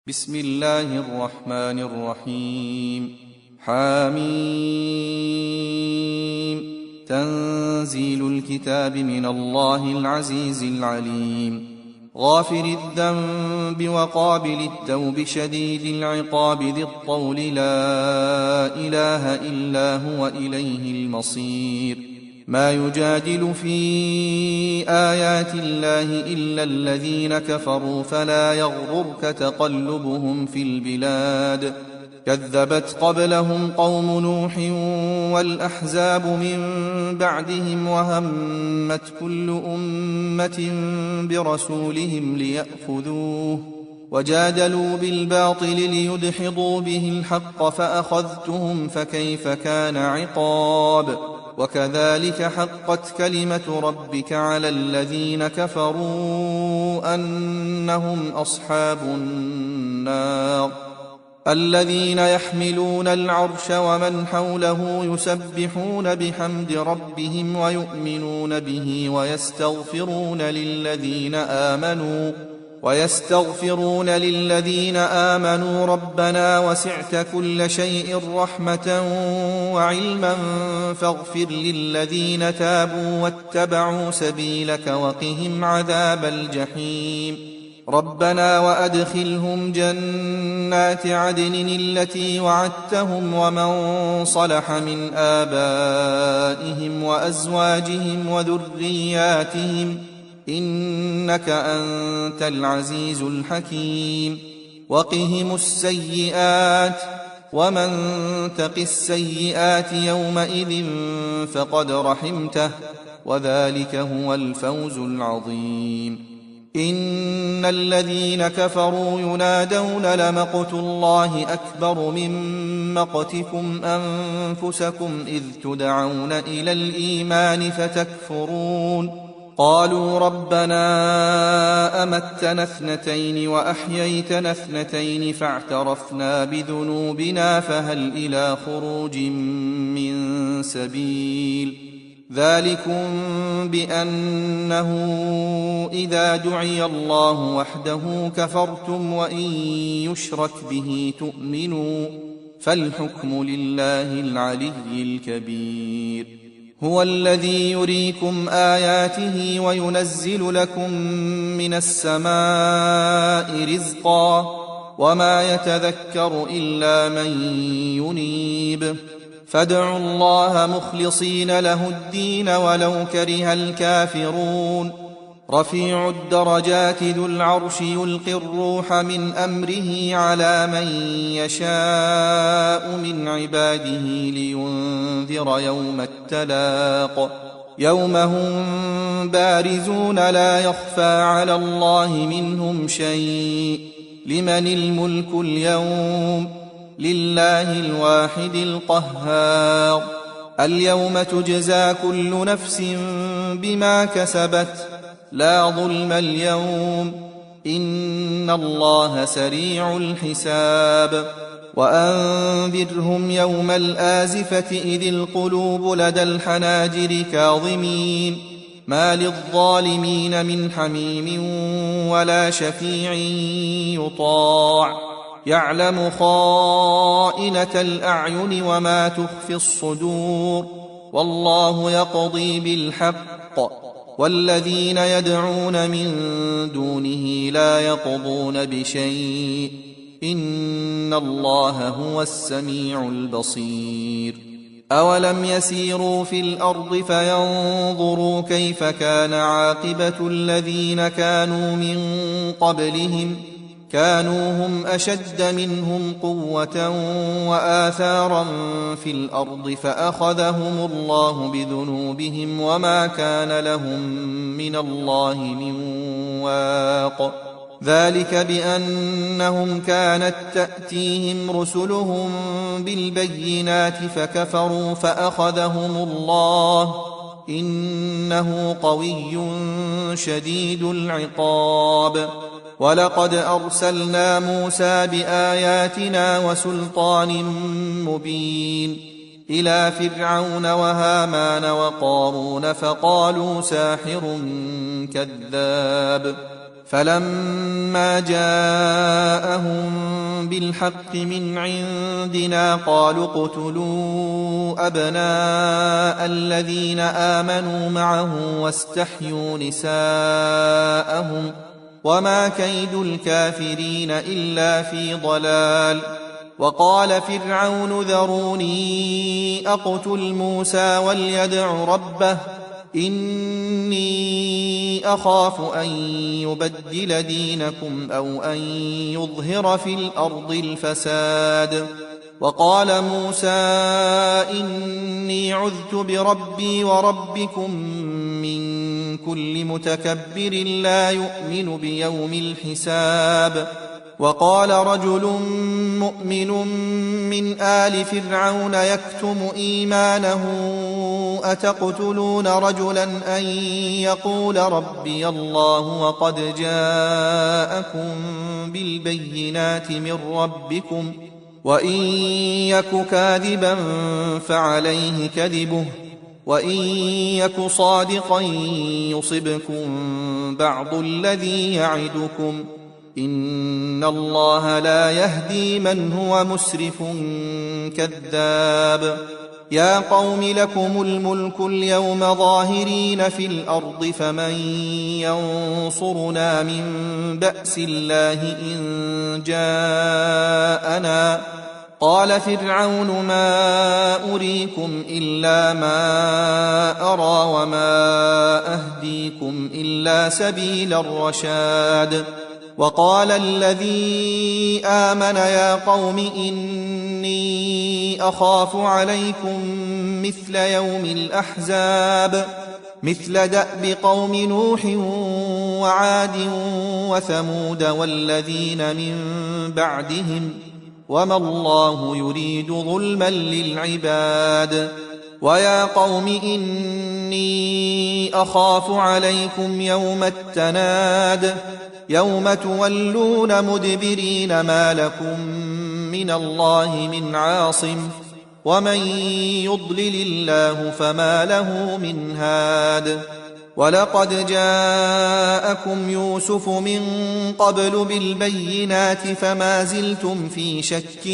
بسم الله الرحمن الرحيم. حميم. تنزيل الكتاب من الله العزيز العليم. غافر الذنب وقابل التوب شديد العقاب ذي الطول لا إله إلا هو إليه المصير. ما يجادل في آيات الله إلا الذين كفروا فلا يغررك تقلبهم في البلاد. كذبت قبلهم قوم نوح والأحزاب من بعدهم وهمت كل أمة برسولهم ليأخذوه وجادلوا بالباطل ليدحضوا به الحق فأخذتهم فكيف كان عقاب. وكذلك حقت كلمة ربك على الذين كفروا أنهم أصحاب النار. الذين يحملون العرش ومن حوله يسبحون بحمد ربهم ويؤمنون به ويستغفرون للذين آمنوا ربنا وسعت كل شيء رحمة وعلما فاغفر للذين تابوا واتبعوا سبيلك وقهم عذاب الجحيم. ربنا وأدخلهم جنات عدن التي وعدتهم ومن صلح من آبائهم وأزواجهم وذرياتهم إنك أنت العزيز الحكيم. وقهم السيئات ومن تق السيئات يومئذ فقد رحمته وذلك هو الفوز العظيم. إن الذين كفروا ينادون لمقت الله أكبر من مقتكم أنفسكم إذ تدعون إلى الإيمان فتكفرون. قالوا ربنا أمتنا اثنتين وأحييتنا اثنتين فاعترفنا بذنوبنا فهل إلى خروج من سبيل. ذلكم بأنه إذا دعي الله وحده كفرتم وإن يشرك به تؤمنوا فالحكم لله العلي الكبير. هو الذي يريكم آياته وينزل لكم من السماء رزقا وما يتذكر إلا من ينيب. فادعوا الله مخلصين له الدين ولو كره الكافرون. رفيع الدرجات ذو العرش يلقي الروح من أمره على من يشاء من عباده لينذر يوم التلاق. يوم هم بارزون لا يخفى على الله منهم شيء. لمن الملك اليوم؟ لله الواحد القهار. اليوم تجزى كل نفس بما كسبت لا ظلم اليوم إن الله سريع الحساب. وأنذرهم يوم الآزفة إذ القلوب لدى الحناجر كاظمين ما للظالمين من حميم ولا شفيع يطاع. يعلم خائنة الأعين وما تخفي الصدور والله يقضي بالحق والذين يدعون من دونه لا يقضون بشيء إن الله هو السميع البصير. أولم يسيروا في الأرض فينظروا كيف كان عاقبة الذين كانوا من قبلهم كانوا هم أشد منهم قوة وآثارا في الأرض فأخذهم الله بذنوبهم وما كان لهم من الله من واق. ذلك بأنهم كانت تأتيهم رسلهم بالبينات فكفروا فأخذهم الله إنه قوي شديد العقاب. ولقد أرسلنا موسى بآياتنا وسلطان مبين إلى فرعون وهامان وقارون فقالوا ساحر كذاب. فلما جاءهم بالحق من عندنا قالوا اقتلوا أبناء الذين آمنوا معه واستحيوا نساءهم وما كيد الكافرين إلا في ضلال. وقال فرعون ذروني أقتل موسى وليدع ربه إني أخاف أن يبدل دينكم أو أن يظهر في الأرض الفساد. وقال موسى إني عذت بربي وربكم من كل متكبر لا يؤمن بيوم الحساب. وقال رجل مؤمن من آل فرعون يكتم إيمانه أتقتلون رجلا أن يقول ربي الله وقد جاءكم بالبينات من ربكم وإن يك كاذبا فعليه كذبه وإن يك صادقا يصبكم بعض الذي يعدكم إن الله لا يهدي من هو مسرف كذاب. يا قوم لكم الملك اليوم ظاهرين في الأرض فمن ينصرنا من بأس الله إن جاءنا. قال فرعون ما أريكم إلا ما أرى وما أهديكم إلا سبيل الرشاد. وقال الذي آمن يا قوم إني أخاف عليكم مثل يوم الأحزاب مثل دأب قوم نوح وعاد وثمود والذين من بعدهم وما الله يريد ظلما للعباد. ويا قوم إني أخاف عليكم يوم التناد يوم تولون مدبرين ما لكم من الله من عاصم ومن يضلل الله فما له من هاد. ولقد جاءكم يوسف من قبل بالبينات فما زلتم في شك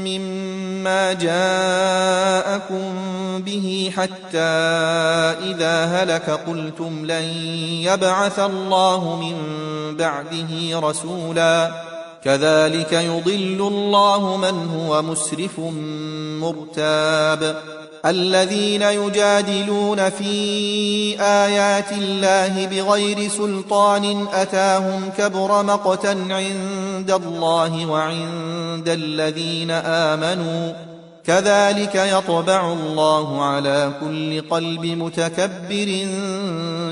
مما جاءكم به حتى إذا هلك قلتم لن يبعث الله من بعده رسولا كذلك يضل الله من هو مسرف مرتاب. الذين يجادلون في آيات الله بغير سلطان أتاهم كبر مقتا عند الله وعند الذين آمنوا كذلك يطبع الله على كل قلب متكبر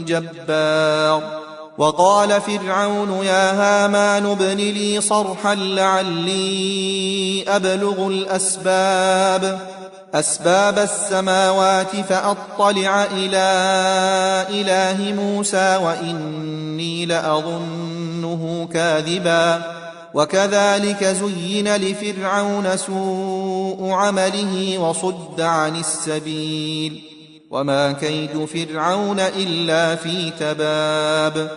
جبار. وقال فرعون يا هامان ابن لي صرحا لعلي أبلغ أسباب السماوات فأطلع إلى إله موسى وإني لأظنه كاذبا. وكذلك زين لفرعون سوء عمله وصد عن السبيل وما كيد فرعون إلا في تباب.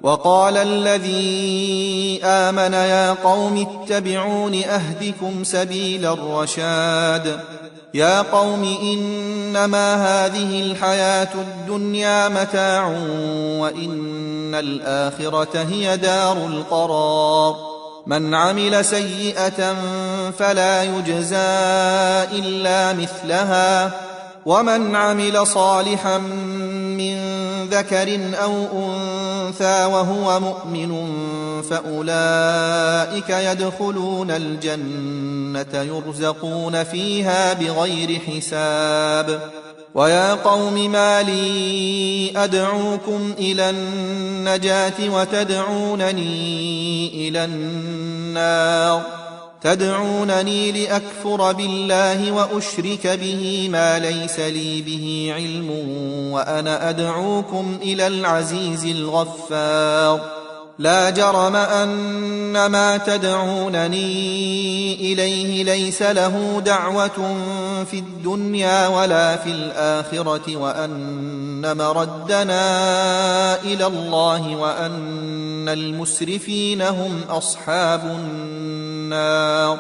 وقال الذي آمن يا قوم اتبعون أهدكم سبيل الرشاد. يا قوم إنما هذه الحياة الدنيا متاع وإن الآخرة هي دار القرار. من عمل سيئة فلا يجزى إلا مثلها ومن عمل صالحا من ذكر أو أنثى وهو مؤمن فأولئك يدخلون الجنة يرزقون فيها بغير حساب. ويا قوم ما لي أدعوكم إلى النجاة وتدعونني إلى النار تدعونني لأكفر بالله وأشرك به ما ليس لي به علم وأنا أدعوكم إلى العزيز الغفار. لا جرم أن ما تدعونني إليه ليس له دعوة في الدنيا ولا في الآخرة وأن مردنا إلى الله وأن المسرفين هم أصحاب النار. النار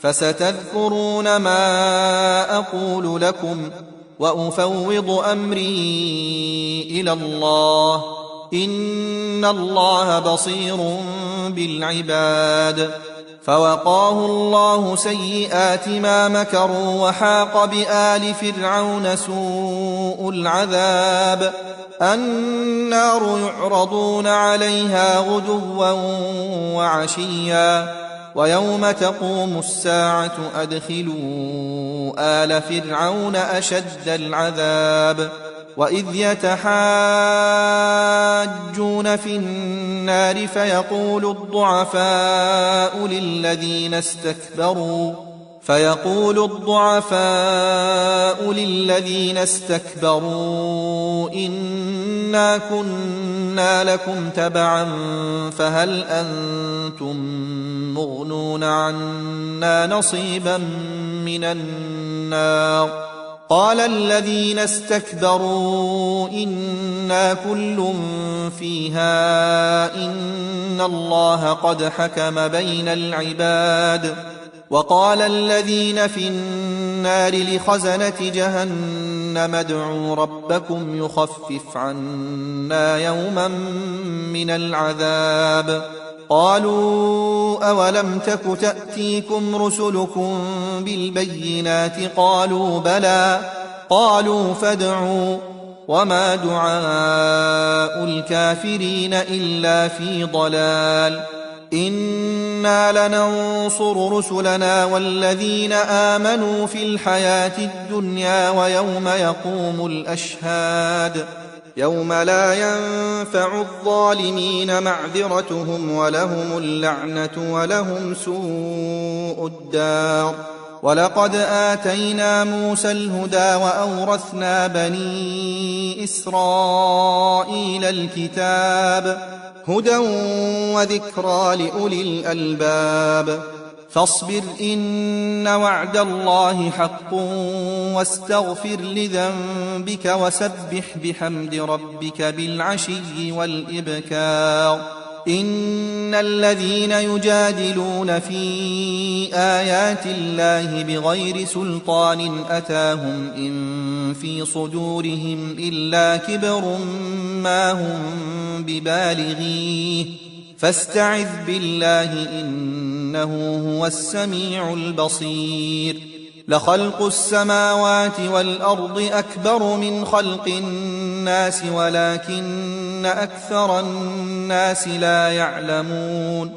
فستذكرون ما أقول لكم وأفوض أمري إلى الله إن الله بصير بالعباد. فوقاه الله سيئات ما مكروا وحاق بآل فرعون سوء العذاب النار يعرضون عليها غدوا وعشيا ويوم تقوم الساعة أدخلوا آل فرعون أشد العذاب وإذ يتحاجون في النار فيقول الضعفاء للذين استكبروا إنا كنا لكم تبعا فهل أنتم مغنون عنا نصيبا من النار قال الذين استكبروا إنا كل فيها إن الله قد حكم بين العباد. وقال الذين في النار لخزنة جهنم ادعوا ربكم يخفف عنا يوما من العذاب قالوا أولم تك تأتيكم رسلكم بالبينات قالوا بلى قالوا فادعوا وما دعاء الكافرين إلا في ضلال إنا لننصر رسلنا والذين آمنوا في الحياة الدنيا ويوم يقوم الأشهاد يوم لا ينفع الظالمين معذرتهم ولهم اللعنة ولهم سوء الدار. ولقد آتينا موسى الهدى وأورثنا بني إسرائيل الكتاب هدى وذكرى لأولي الألباب. فاصبر إن وعد الله حق واستغفر لذنبك وسبح بحمد ربك بالعشي والإبكار. إن الذين يجادلون في آيات الله بغير سلطان أتاهم إن في صدورهم إلا كبر ما هم ببالغيه فاستعذ بالله إنه هو السميع البصير. لخلق السماوات والأرض أكبر من خلق الناس ولكن أكثر الناس لا يعلمون.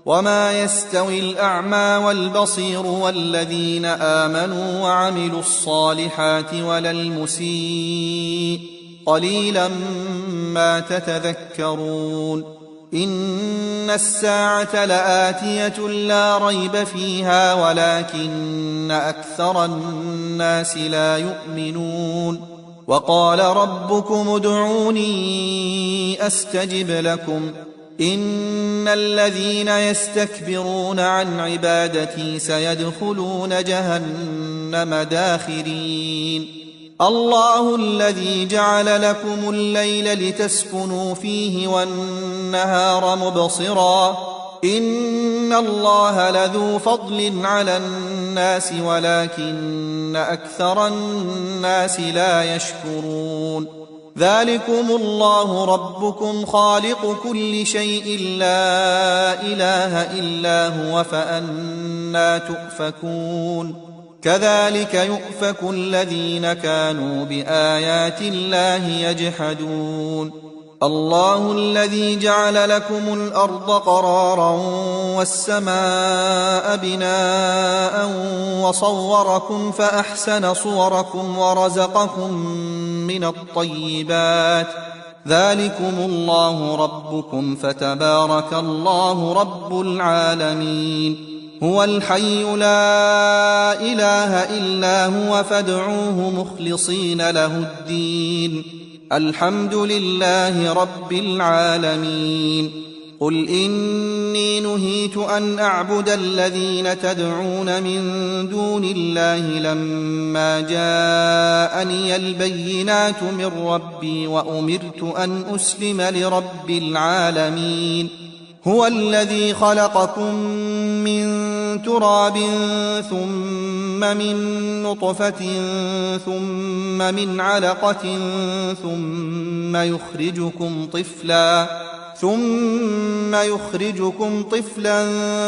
وما يستوي الأعمى والبصير والذين آمنوا وعملوا الصالحات ولا المسيء قليلا ما تتذكرون. إن الساعة لآتية لا ريب فيها ولكن أكثر الناس لا يؤمنون. وقال ربكم ادعوني أستجب لكم إن الذين يستكبرون عن عبادتي سيدخلون جهنم داخرين. الله الذي جعل لكم الليل لتسكنوا فيه والنهار مبصرا إن الله لذو فضل على الناس ولكن أكثر الناس لا يشكرون. ذلكم الله ربكم خالق كل شيء لا إله إلا هو فأنى تؤفكون. كذلك يؤفك الذين كانوا بآيات الله يجحدون. الله الذي جعل لكم الأرض قرارا والسماء بناء وصوركم فأحسن صوركم ورزقكم من الطيبات ذلكم الله ربكم فتبارك الله رب العالمين. هو الحي لا إله إلا هو فادعوه مخلصين له الدين الحمد لله رب العالمين. قل إني نهيت أن أعبد الذين تدعون من دون الله لما جاءني البينات من ربي وأمرت أن أسلم لرب العالمين. هو الذي خلقكم من تراب ثم من نطفة ثم من علقة ثم يخرجكم طفلا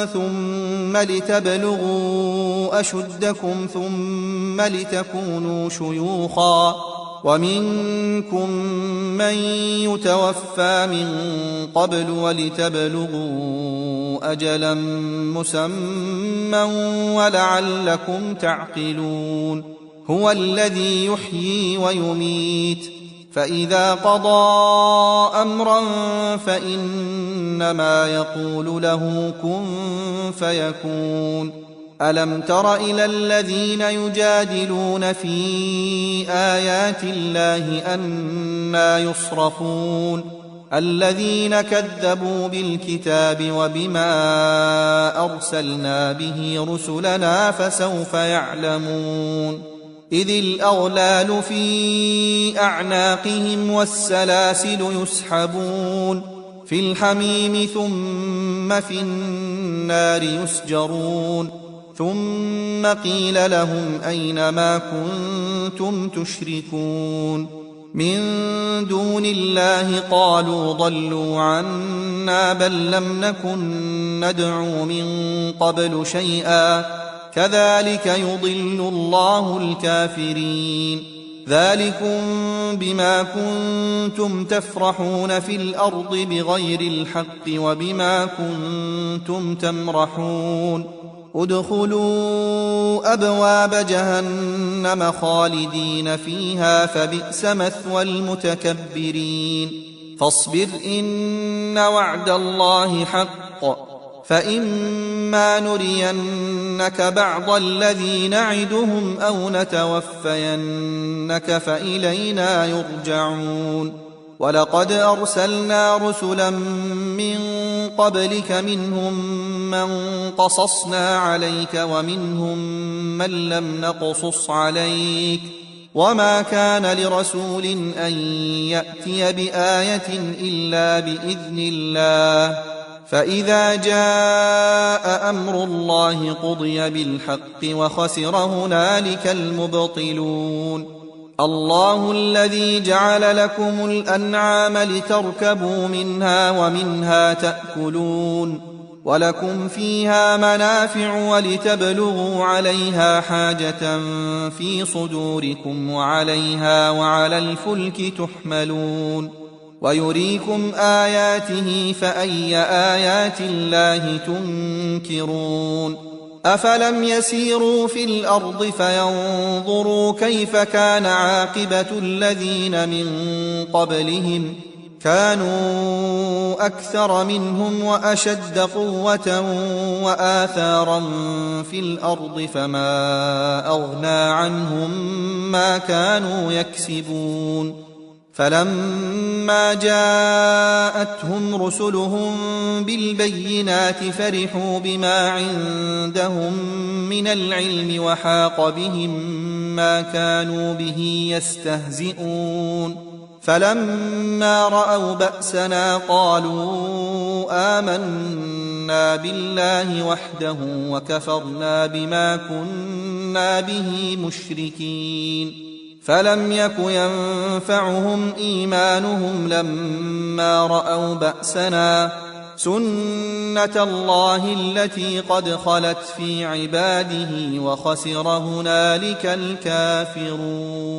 ثم لتبلغوا أشدكم ثم لتكونوا شيوخا ومنكم من يتوفى من قبل ولتبلغوا أجلا مسمى ولعلكم تعقلون هو الذي يحيي ويميت فإذا قضى أمرا فإنما يقول له كن فيكون ألم تر إلى الذين يجادلون في آيات الله أنى يصرفون الذين كذبوا بالكتاب وبما أرسلنا به رسلنا فسوف يعلمون إذ الأغلال في أعناقهم والسلاسل يسحبون في الحميم ثم في النار يسجرون ثم قيل لهم أين ما كنتم تشركون من دون الله قالوا ضلوا عنا بل لم نكن ندعو من قبل شيئا كذلك يضل الله الكافرين ذلكم بما كنتم تفرحون في الأرض بغير الحق وبما كنتم تمرحون ادخلوا أبواب جهنم خالدين فيها فبئس مثوى المتكبرين فاصبر إن وعد الله حق فإما نرينك بعض الذي نعدهم أو نتوفينك فإلينا يرجعون ولقد أرسلنا رسلا من قبلك منهم من قصصنا عليك ومنهم من لم نقصص عليك وما كان لرسول أن يأتي بآية إلا بإذن الله فإذا جاء أمر الله قضي بالحق وخسر هنالك المبطلون الله الذي جعل لكم الأنعام لتركبوا منها ومنها تأكلون ولكم فيها منافع ولتبلغوا عليها حاجة في صدوركم وعليها وعلى الفلك تحملون ويريكم آياته فأي آيات الله تنكرون أفلم يسيروا في الأرض فينظروا كيف كان عاقبة الذين من قبلهم كانوا أكثر منهم وأشد قوة وآثارا في الأرض فما أغنى عنهم ما كانوا يكسبون فلما جاءتهم رسلهم بالبينات فرحوا بما عندهم من العلم وحاق بهم ما كانوا به يستهزئون فلما رأوا بأسنا قالوا آمنا بالله وحده وكفرنا بما كنا به مشركين فلم يك ينفعهم إيمانهم لما رأوا بأسنا سنة الله التي قد خلت في عباده وخسر هنالك الكافرون